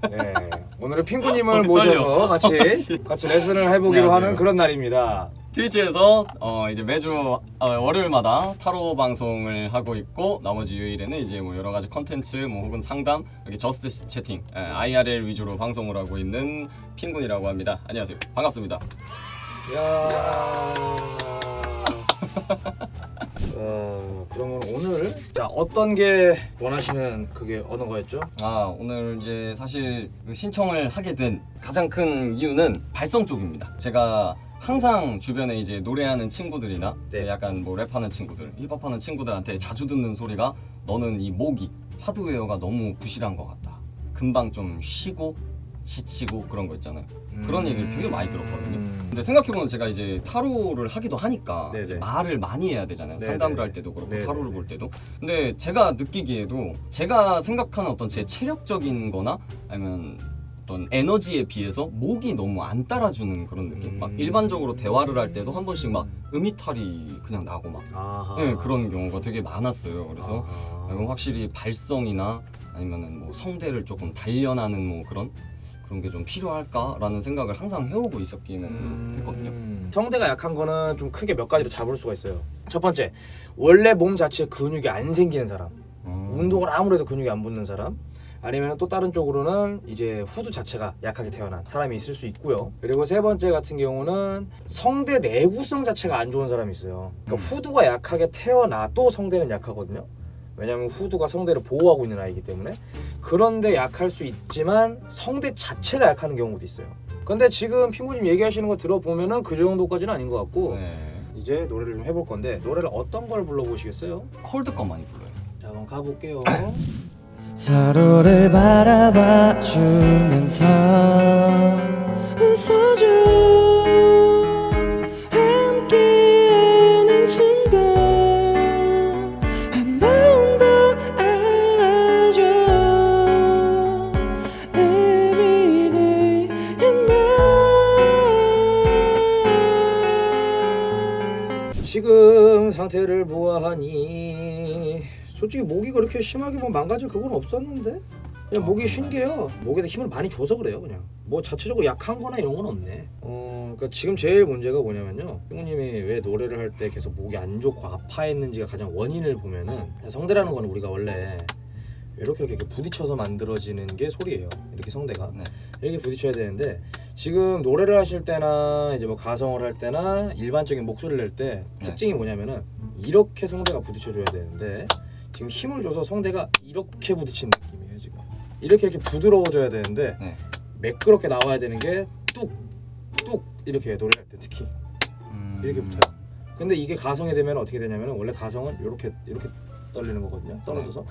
네, 오늘은 핑구님을 모셔서 같이 레슨을 해보기로 하는 그런 날입니다. 트위치에서 이제 매주 월요일마다 타로 방송을 하고 있고 나머지 요일에는 이제 뭐 여러 가지 컨텐츠 뭐 혹은 상담 여기 저스트 채팅 IRL 위주로 방송을 하고 있는 핑군이라고 합니다. 안녕하세요. 반갑습니다. 이야. 그러면 오늘 자 어떤 게 원하시는 그게 어느 거였죠? 오늘 이제 사실 그 신청을 하게 된 가장 큰 이유는 발성 쪽입니다. 제가 항상 주변에 이제 노래하는 친구들이나 네. 약간 뭐 랩하는 친구들, 힙합하는 친구들한테 자주 듣는 소리가 너는 이 목이 하드웨어가 너무 부실한 것 같다. 금방 좀 쉬고 지치고 그런 거 있잖아요. 그런 얘기를 되게 많이 들었거든요. 근데 생각해보면 제가 이제 타로를 하기도 하니까 이제 말을 많이 해야 되잖아요. 네네. 상담을 할 때도 그렇고 네네. 타로를 볼 때도. 근데 제가 느끼기에도 제가 생각하는 어떤 제 체력적인 거나 아니면 어떤 에너지에 비해서 목이 너무 안 따라주는 그런 느낌. 막 일반적으로 대화를 할 때도 한 번씩 막 음이탈이 그냥 나고 막 네, 그런 경우가 되게 많았어요. 그래서 이건 확실히 발성이나 아니면은 뭐 성대를 조금 단련하는 뭐 그런 게 좀 필요할까라는 생각을 항상 해오고 있었기는 했거든요. 성대가 약한 거는 좀 크게 몇 가지로 잡을 수가 있어요. 첫 번째, 원래 몸 자체에 근육이 안 생기는 사람, 운동을 아무래도 근육이 안 붙는 사람, 아니면 또 다른 쪽으로는 이제 후두 자체가 약하게 태어난 사람이 있을 수 있고요. 그리고 세 번째 같은 경우는 성대 내구성 자체가 안 좋은 사람이 있어요. 그러니까 후두가 약하게 태어나도 성대는 약하거든요. 왜냐하면 후두가 성대를 보호하고 있는 아이기 때문에. 그런데 약할 수 있지만 성대 자체가 약하는 경우도 있어요. 근데 지금 핑구님 얘기하시는 거 들어보면은 그 정도까지는 아닌 것 같고 이제 노래를 좀 해볼 건데 노래를 어떤 걸 불러보시겠어요? 콜드 거 많이 불러요. 자 그럼 가볼게요. 서로를 바라봐 주면서 웃어줘 함께하는 순간 한 번 더 알아줘 Every day and night 지금 상태를 보아하니 솔직히 목이 그렇게 심하게 뭐 망가질 그건 없었는데 그냥 목이 쉰 게요. 목에다 힘을 많이 줘서 그래요. 그냥 뭐 자체적으로 약한 거나 이런 건 없네. 그러니까 지금 제일 문제가 뭐냐면요, 형님이 왜 노래를 할 때 계속 목이 안 좋고 아파했는지가 가장 원인을 보면은 성대라는 거는 우리가 원래 이렇게 부딪혀서 만들어지는 게 소리예요. 이렇게 성대가 이렇게 부딪혀야 되는데 지금 노래를 하실 때나 이제 뭐 가성을 할 때나 일반적인 목소리를 낼 때 특징이 뭐냐면은 이렇게 성대가 부딪혀줘야 되는데 지금 힘을 줘서 성대가 이렇게 부딪히는 느낌이에요. 지금 이렇게 부드러워져야 되는데 매끄럽게 나와야 되는 게 뚝뚝 이렇게 노래할 때 특히 이렇게 붙어요. 근데 이게 가성이 되면 어떻게 되냐면 원래 가성은 이렇게 떨리는 거거든요. 떨어져서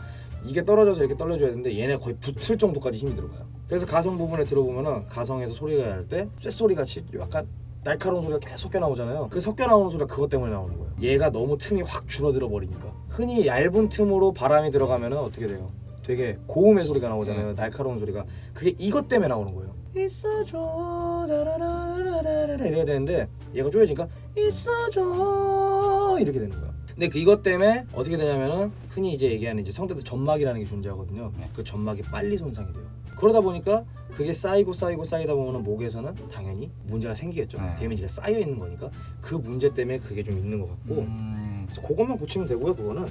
이게 떨어져서 이렇게 떨려줘야 되는데 얘네 거의 붙을 정도까지 힘이 들어가요. 그래서 가성 부분에 들어보면은 가성에서 소리가 날 때 쇳소리 같이 약간 날카로운 소리가 계속 섞여 나오잖아요. 그 섞여 나오는 소리가 그것 때문에 나오는 거예요. 얘가 너무 틈이 확 줄어들어 버리니까. 흔히 얇은 틈으로 바람이 들어가면은 어떻게 돼요? 되게 고음의 소리가 나오잖아요. 날카로운 소리가. 그게 이것 때문에 나오는 거예요. 있어줘 라라라라라라 이래야 되는데 얘가 쪼여지니까 있어줘 이렇게 되는 거예요. 근데 이것 때문에 어떻게 되냐면은 흔히 이제 얘기하는 이제 성대도 점막이라는 게 존재하거든요. 그 점막이 빨리 손상이 돼요. 그러다 보니까 그게 쌓이다 보면은 목에서는 당연히 문제가 생기겠죠. 데미지가 쌓여 있는 거니까 그 문제 때문에 그게 좀 있는 것 같고 그래서 그것만 고치면 되고요. 그거는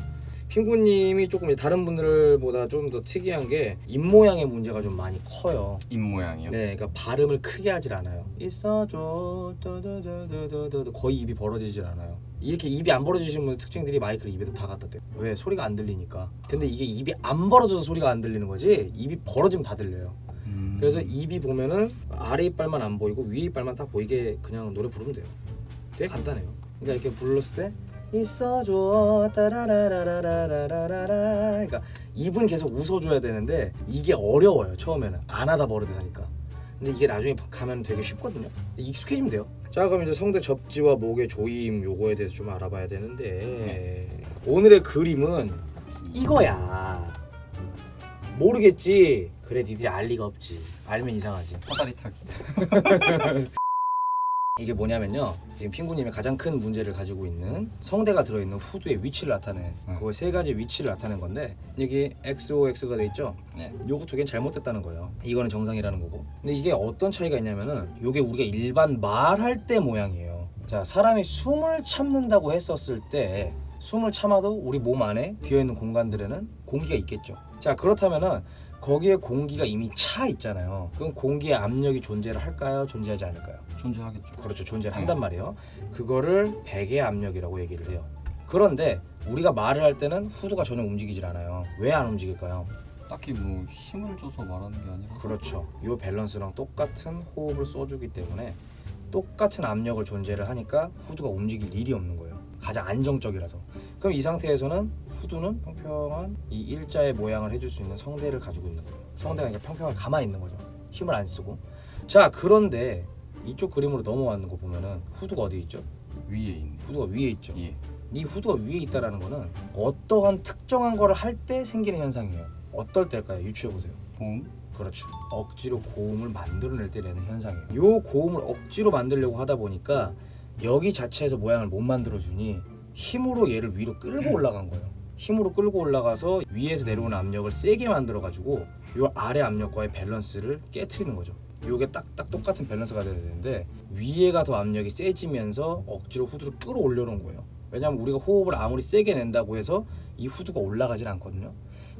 핑구님이 조금 다른 분들보다 좀 더 특이한 게 입 모양의 문제가 좀 많이 커요. 입 모양이요? 네, 그러니까 발음을 크게 하질 않아요. 있어줘 거의 입이 벌어지질 않아요. 이렇게 입이 안 벌어지시는 분들 특징들이 마이크를 입에다 다 갖다 대요. 왜? 소리가 안 들리니까. 근데 이게 입이 안 벌어져서 소리가 안 들리는 거지 입이 벌어지면 다 들려요. 그래서 입이 보면은 아래 이빨만 안 보이고 위에 이빨만 딱 보이게 그냥 노래 부르면 돼요. 되게 간단해요. 그러니까 이렇게 불렀을 때 있어줘 따라라라라라라라라 그러니까 입은 계속 웃어줘야 되는데 이게 어려워요. 처음에는 안 하다 버릇하니까. 근데 이게 나중에 가면 되게 쉽거든요. 익숙해지면 돼요. 자 그럼 이제 성대 접지와 목의 조임 요거에 대해서 좀 알아봐야 되는데 오늘의 그림은 이거야. 모르겠지? 그래 니들이 알 리가 없지. 알면 이상하지. 사다리 타기. 이게 뭐냐면요. 지금 핑구님이 가장 큰 문제를 가지고 있는 성대가 들어있는 후두의 위치를 나타내. 그거 세 가지 위치를 나타낸 건데 여기 XOX가 돼 있죠. 네. 요거 두 개는 잘못됐다는 거예요. 이거는 정상이라는 거고. 근데 이게 어떤 차이가 있냐면은 요게 우리가 일반 말할 때 모양이에요. 자, 사람이 숨을 참는다고 했었을 때 숨을 참아도 우리 몸 안에 비어있는 공간들에는 공기가 있겠죠. 자, 그렇다면은 거기에 공기가 이미 차 있잖아요. 그럼 공기의 압력이 존재를 할까요? 존재하지 않을까요? 존재하겠죠. 그렇죠. 존재를 한단 말이에요. 그거를 백의 압력이라고 얘기를 해요. 그런데 우리가 말을 할 때는 후두가 전혀 움직이질 않아요. 왜 안 움직일까요? 딱히 뭐 힘을 줘서 말하는 게 아니라. 그렇죠. 이 밸런스랑 똑같은 호흡을 써주기 때문에 똑같은 압력을 존재를 하니까 후두가 움직일 일이 없는 거예요. 가장 안정적이라서. 그럼 이 상태에서는 후두는 평평한 이 일자의 모양을 해줄 수 있는 성대를 가지고 있는 거예요. 성대가 그러니까 평평하게 가만히 있는 거죠. 힘을 안 쓰고. 자, 그런데 이쪽 그림으로 넘어왔는 거 보면은 후두가 어디 있죠? 위에 있는. 후두가 위에 있죠. 예. 이 후두가 위에 있다라는 거는 어떠한 특정한 거를 할 때 생기는 현상이에요. 어떨 때일까요? 유추해 보세요. 고음. 그렇죠. 억지로 고음을 만들어낼 때 내는 현상이에요. 요 고음을 억지로 만들려고 하다 보니까 여기 자체에서 모양을 못 만들어주니 힘으로 얘를 위로 끌고 올라간 거예요. 힘으로 끌고 올라가서 위에서 내려오는 압력을 세게 만들어가지고 요 아래 압력과의 밸런스를 깨트리는 거죠. 요게 딱딱 똑같은 밸런스가 돼야 되는데 위에가 더 압력이 세지면서 억지로 후두를 끌어올려놓은 거예요. 왜냐하면 우리가 호흡을 아무리 세게 낸다고 해서 이 후두가 올라가진 않거든요.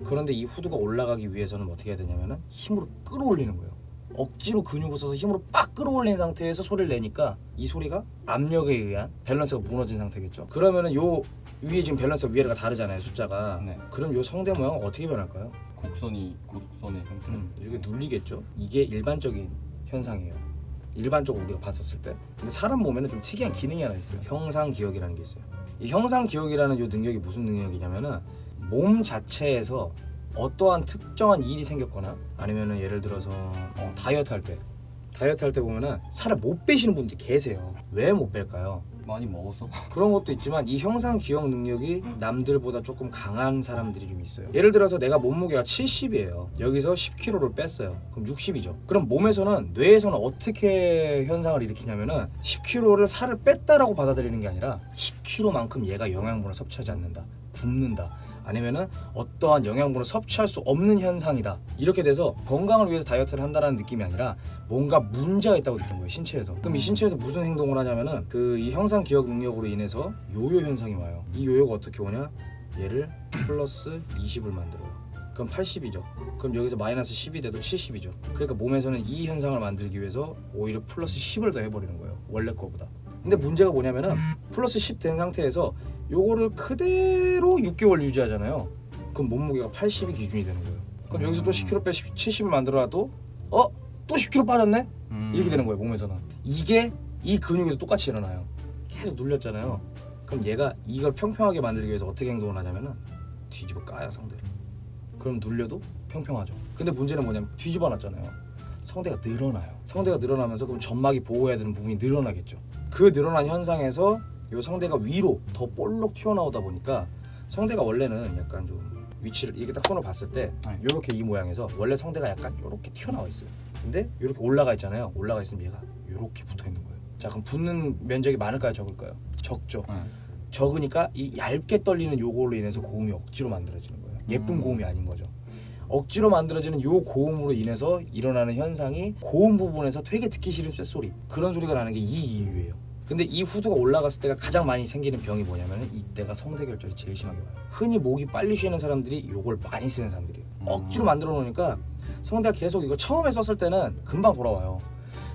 그런데 이 후두가 올라가기 위해서는 어떻게 해야 되냐면은 힘으로 끌어올리는 거예요. 억지로 근육을 써서 힘으로 빡 끌어올린 상태에서 소리를 내니까 이 소리가 압력에 의한 밸런스가 무너진 상태겠죠. 그러면은 요 위에 지금 밸런스가 위아래가 다르잖아요, 숫자가. 네. 그럼 요 성대 모양은 어떻게 변할까요? 곡선의 형태. 이게 눌리겠죠. 이게 일반적인 현상이에요. 일반적으로 우리가 봤었을 때. 근데 사람 몸에는 좀 특이한 기능이 하나 있어요. 형상 기억이라는 게 있어요. 이 형상 기억이라는 요 능력이 무슨 능력이냐면은 몸 자체에서 어떠한 특정한 일이 생겼거나 아니면은 예를 들어서 다이어트 할 때 보면은 살을 못 빼시는 분들이 계세요. 왜 못 뺄까요? 많이 먹어서. 그런 것도 있지만 이 형상 기억 능력이 남들보다 조금 강한 사람들이 좀 있어요. 예를 들어서 내가 몸무게가 70이에요. 여기서 10kg를 뺐어요. 그럼 60이죠. 그럼 몸에서는 뇌에서는 어떻게 현상을 일으키냐면은 10kg를 살을 뺐다라고 받아들이는 게 아니라 10kg만큼 얘가 영양분을 섭취하지 않는다. 굶는다. 아니면은 어떠한 영양분을 섭취할 수 없는 현상이다. 이렇게 돼서 건강을 위해서 다이어트를 한다는 느낌이 아니라 뭔가 문제가 있다고 느낀 거예요, 신체에서. 그럼 이 신체에서 무슨 행동을 하냐면은 이 형상 기억 능력으로 인해서 요요 현상이 와요. 이 요요가 어떻게 오냐? 얘를 플러스 20을 만들어요. 그럼 80이죠. 그럼 여기서 마이너스 10이 돼도 70이죠. 그러니까 몸에서는 이 현상을 만들기 위해서 오히려 플러스 10을 더 해버리는 거예요, 원래 거보다. 근데 문제가 뭐냐면은 플러스 10 된 상태에서 요거를 그대로 6개월 유지하잖아요. 그럼 몸무게가 80이 기준이 되는 거예요. 그럼 여기서 또 10kg 빼 70을 만들어놔도 또 10kg 빠졌네? 이렇게 되는 거예요, 몸에서는. 이게 이 근육에도 똑같이 일어나요. 계속 눌렸잖아요. 그럼 얘가 이걸 평평하게 만들기 위해서 어떻게 행동을 하냐면은 뒤집어 까요, 성대를. 그럼 눌려도 평평하죠. 근데 문제는 뭐냐면 뒤집어 놨잖아요. 성대가 늘어나요. 성대가 늘어나면서 그럼 점막이 보호해야 되는 부분이 늘어나겠죠. 그 늘어난 현상에서 요 성대가 위로 더 볼록 튀어나오다 보니까 성대가 원래는 약간 좀 위치를 이렇게 딱 손을 봤을 때 요렇게 이 모양에서 원래 성대가 약간 요렇게 튀어나와 있어요. 근데 요렇게 올라가 있잖아요. 올라가 있으면 얘가 요렇게 붙어 있는 거예요. 자, 그럼 붙는 면적이 많을까요, 적을까요? 적죠. 적으니까 이 얇게 떨리는 요걸로 인해서 고음이 억지로 만들어지는 거예요. 예쁜 고음이 아닌 거죠. 억지로 만들어지는 요 고음으로 인해서 일어나는 현상이 고음 부분에서 되게 듣기 싫은 쇳소리, 그런 소리가 나는 게 이 이유예요. 근데 이 후두가 올라갔을 때가 가장 많이 생기는 병이 뭐냐면 이때가 성대 결절이 제일 심하게 와요. 흔히 목이 빨리 쉬는 사람들이 요걸 많이 쓰는 사람들이에요. 억지로 만들어 놓으니까 성대가 계속 이거 처음에 썼을 때는 금방 돌아와요.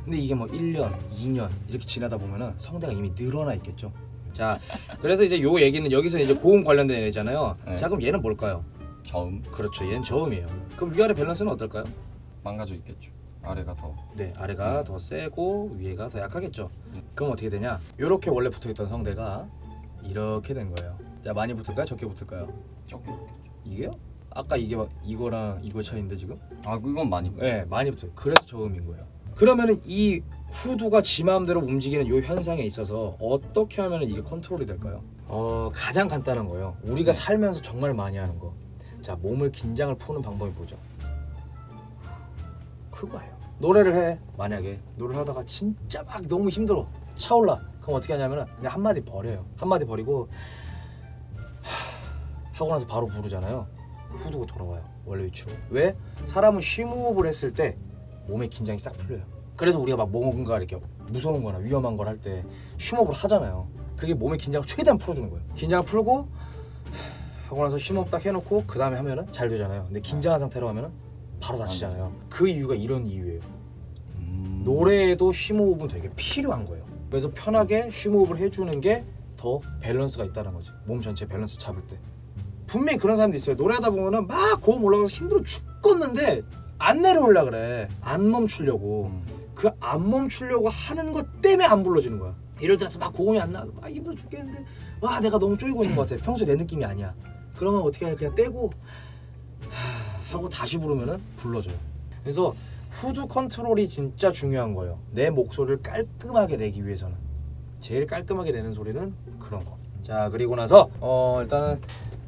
근데 이게 뭐 1년, 2년 이렇게 지나다 보면은 성대가 이미 늘어나 있겠죠. 자, 그래서 이제 요 얘기는 여기서 이제 고음 관련된 얘기잖아요. 네. 자, 그럼 얘는 뭘까요? 저음. 그렇죠, 얘는 저음이에요. 그럼 위아래 밸런스는 어떨까요? 망가져 있겠죠. 아래가 더. 네, 아래가 더 세고 위에가 더 약하겠죠. 그럼 어떻게 되냐? 요렇게 원래 붙어있던 성대가 이렇게 된 거예요. 자, 많이 붙을까요? 적게 붙을까요? 적게 붙겠죠. 이게요? 아까 이게 막 이거랑 이거 차이인데 지금? 이건 많이 붙죠. 네, 많이 붙어요. 그래서 저음인 거예요. 그러면은 이 후두가 지 마음대로 움직이는 요 현상에 있어서 어떻게 하면 이게 컨트롤이 될까요? 가장 간단한 거예요. 우리가 살면서 정말 많이 하는 거. 자, 몸을 긴장을 푸는 방법이 뭐죠? 그거예요. 노래를 해. 만약에 노래를 하다가 진짜 막 너무 힘들어. 차올라. 그럼 어떻게 하냐면은 그냥 한마디 버려요. 한마디 버리고 하고 나서 바로 부르잖아요. 후두가 돌아와요. 원래 위치로. 왜? 사람은 심호흡을 했을 때 몸의 긴장이 싹 풀려요. 그래서 우리가 막 뭔가 이렇게 무서운 거나 위험한 걸 할 때 심호흡을 하잖아요. 그게 몸의 긴장을 최대한 풀어주는 거예요. 긴장을 풀고 하고 나서 심호흡 딱 해놓고 그 다음에 하면은 잘 되잖아요. 근데 긴장한 상태로 하면은 바로 다치잖아요. 그 이유가 이런 이유예요. 노래에도 심호흡은 되게 필요한 거예요. 그래서 편하게 심호흡을 해주는 게 더 밸런스가 있다는 거지. 몸 전체 밸런스 잡을 때. 분명히 그런 사람도 있어요. 노래하다 보면은 막 고음 올라가서 힘들어 죽겠는데 안 내려오려 그래. 안 멈추려고. 그 안 멈추려고 하는 것 때문에 안 불러지는 거야. 예를 들어서 막 고음이 안 나서 막 힘들어 죽겠는데 와 내가 너무 쪼이고 있는 것 같아. 평소에 내 느낌이 아니야. 그러면 어떻게 하냐 그냥 떼고 하고 다시 부르면은 불러져요. 그래서 후두 컨트롤이 진짜 중요한 거예요. 내 목소리를 깔끔하게 내기 위해서는. 제일 깔끔하게 내는 소리는 그런 거. 자 그리고 나서 일단은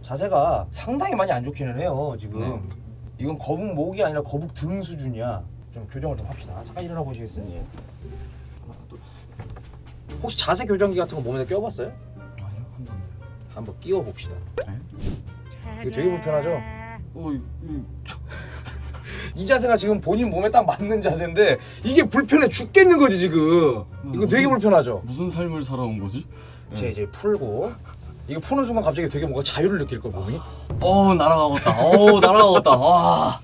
자세가 상당히 많이 안 좋기는 해요 지금. 네. 이건 거북 목이 아니라 거북 등 수준이야. 좀 교정을 좀 합시다. 잠깐 일어나 보시겠어요? 예. 하나, 둘. 혹시 자세 교정기 같은 거 몸에다 껴봤어요? 아니요 한 번. 한번 끼워 봅시다. 네? 이거 되게 불편하죠? 이 이 자세가 지금 본인 몸에 딱 맞는 자세인데 이게 불편해 죽겠는 거지 지금. 이거 되게 불편하죠? 무슨 삶을 살아온 거지? 제 이제 풀고 이거 푸는 순간 갑자기 되게 뭔가 자유를 느낄 걸 몸이. 날아가겠다. 날아가겠다. 와.